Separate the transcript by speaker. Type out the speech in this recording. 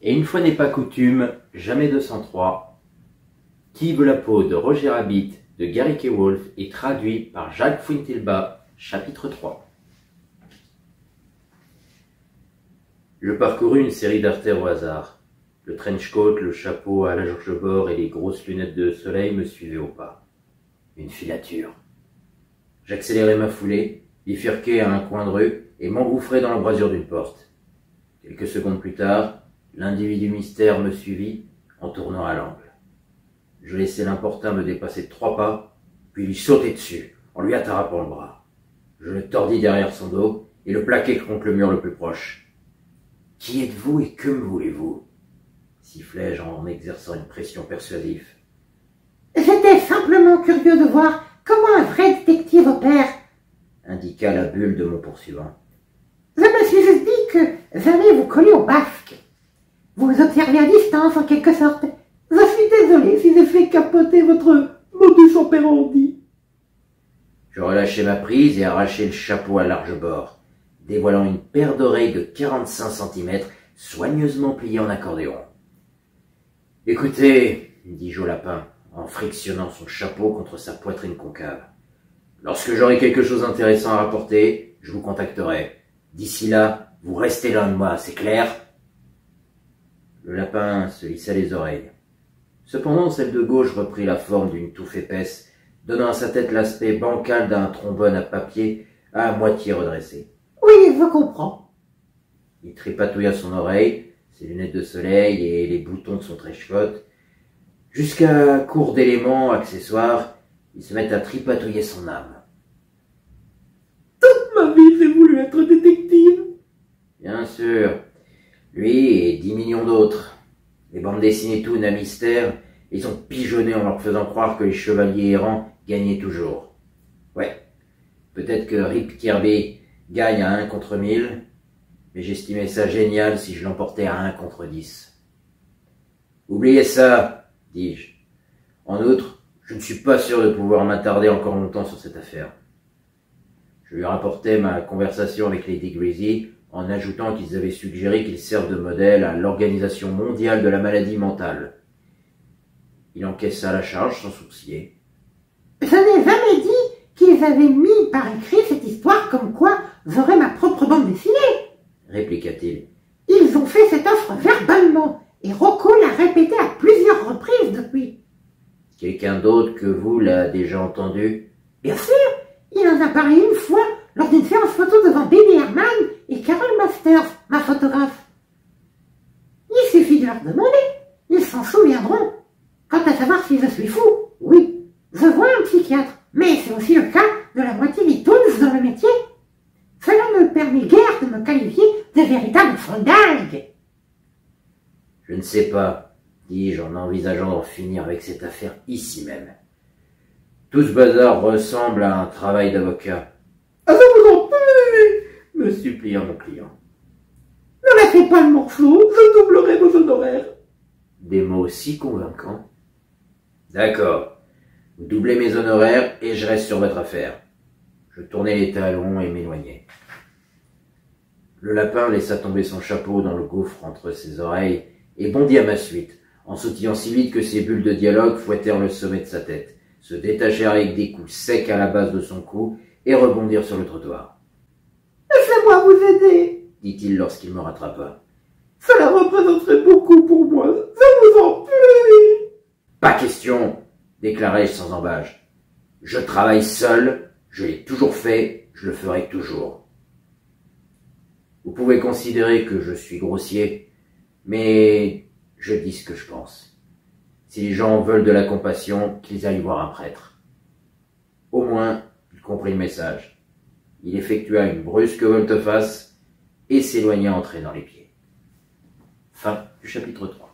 Speaker 1: Et une fois n'est pas coutume, jamais 203, Qui veut la peau de Roger Rabbit de Gary K. Wolf est traduit par Jacques Fuentelba, chapitre 3. Je parcourus une série d'artères au hasard. Le trench coat, le chapeau à la George Bord et les grosses lunettes de soleil me suivaient au pas. Une filature. J'accélérai ma foulée, bifurquai à un coin de rue et m'engouffrai dans l'embrasure d'une porte. Quelques secondes plus tard, l'individu mystère me suivit en tournant à l'angle. Je laissai l'importun me dépasser de 3 pas, puis lui sautai dessus, en lui attrapant le bras. Je le tordis derrière son dos et le plaquai contre le mur le plus proche. « Qui êtes-vous et que me voulez-vous » sifflai-je en exerçant une pression persuasive.
Speaker 2: « J'étais simplement curieux de voir comment un vrai détective opère, »
Speaker 1: indiqua la bulle de mon poursuivant.
Speaker 2: « Je me suis juste dit que j'allais vous coller au basque. Vous observez à distance en quelque sorte. Je suis désolé si j'ai fait capoter votre modus operandi. »
Speaker 1: Je relâchai ma prise et arrachai le chapeau à large bord, dévoilant une paire d'oreilles de 45 cm soigneusement pliées en accordéon. « Écoutez, dis-je au lapin, en frictionnant son chapeau contre sa poitrine concave. Lorsque j'aurai quelque chose d'intéressant à rapporter, je vous contacterai. D'ici là, vous restez loin de moi, c'est clair ?» Le lapin se lissa les oreilles. Cependant, celle de gauche reprit la forme d'une touffe épaisse, donnant à sa tête l'aspect bancal d'un trombone à papier à moitié redressé.
Speaker 2: « Oui, je comprends. »
Speaker 1: Il tripatouilla son oreille, ses lunettes de soleil et les boutons de son trench-coat. Jusqu'à court d'éléments accessoires, il se met à tripatouiller son âme.
Speaker 2: « Toute ma vie, j'ai voulu être détective. »
Speaker 1: Bien sûr, lui et 10 millions d'autres. Les bandes dessinées toon à mystère, ils ont pigeonné en leur faisant croire que les chevaliers errants gagnaient toujours. Ouais, peut-être que Rip Kirby gagne à 1 contre 1000, mais j'estimais ça génial si je l'emportais à 1 contre 10. Oubliez ça, dis-je. En outre, je ne suis pas sûr de pouvoir m'attarder encore longtemps sur cette affaire. Je lui rapportai ma conversation avec Lady Greasy en ajoutant qu'ils avaient suggéré qu'ils servent de modèle à l'Organisation mondiale de la maladie mentale. Il encaissa la charge sans sourciller.
Speaker 2: « Je n'ai jamais dit qu'ils avaient mis par écrit cette histoire comme quoi j'aurais ma propre bande dessinée, »
Speaker 1: répliqua-t-il.
Speaker 2: « Ils ont fait cette offre verbalement, et Rocco l'a répété à plusieurs reprises depuis. »«
Speaker 1: Quelqu'un d'autre que vous l'a déjà entendu? » ?»«
Speaker 2: Bien sûr, il en a parlé une fois lors d'une séance photo devant Baby Herman et Carol Masters, ma photographe. Il suffit de leur demander, ils s'en souviendront. Quant à savoir si je suis fou, oui, je vois un psychiatre, mais c'est aussi le cas de la moitié des toons dans le métier. Cela ne permet guère de me qualifier de véritable foldingue. »«
Speaker 1: Je ne sais pas, dis-je en envisageant d'en finir avec cette affaire ici même. Tout ce bazar ressemble à un travail d'avocat. »«
Speaker 2: Ah, je vous en prie,
Speaker 1: me supplia mon client. »«
Speaker 2: Ne lâchez pas le morceau, je doublerai vos honoraires. »
Speaker 1: Des mots si convaincants. « D'accord, vous doublez mes honoraires et je reste sur votre affaire. » Je tournai les talons et m'éloignai. Le lapin laissa tomber son chapeau dans le gouffre entre ses oreilles et bondit à ma suite, en sautillant si vite que ses bulles de dialogue fouettèrent le sommet de sa tête, se détachèrent avec des coups secs à la base de son cou et rebondirent sur le trottoir.
Speaker 2: « Laissez-moi vous aider, »
Speaker 1: dit-il lorsqu'il me rattrapa.
Speaker 2: « Cela représenterait beaucoup pour moi, je vous en prie. »«
Speaker 1: Pas question, déclarai-je sans embâche. Je travaille seul, je l'ai toujours fait, je le ferai toujours. Vous pouvez considérer que je suis grossier, mais je dis ce que je pense. Si les gens veulent de la compassion, qu'ils aillent voir un prêtre. » Au moins, il comprit le message. Il effectua une brusque volte-face et s'éloigna entraînant les pieds. Fin du chapitre 3.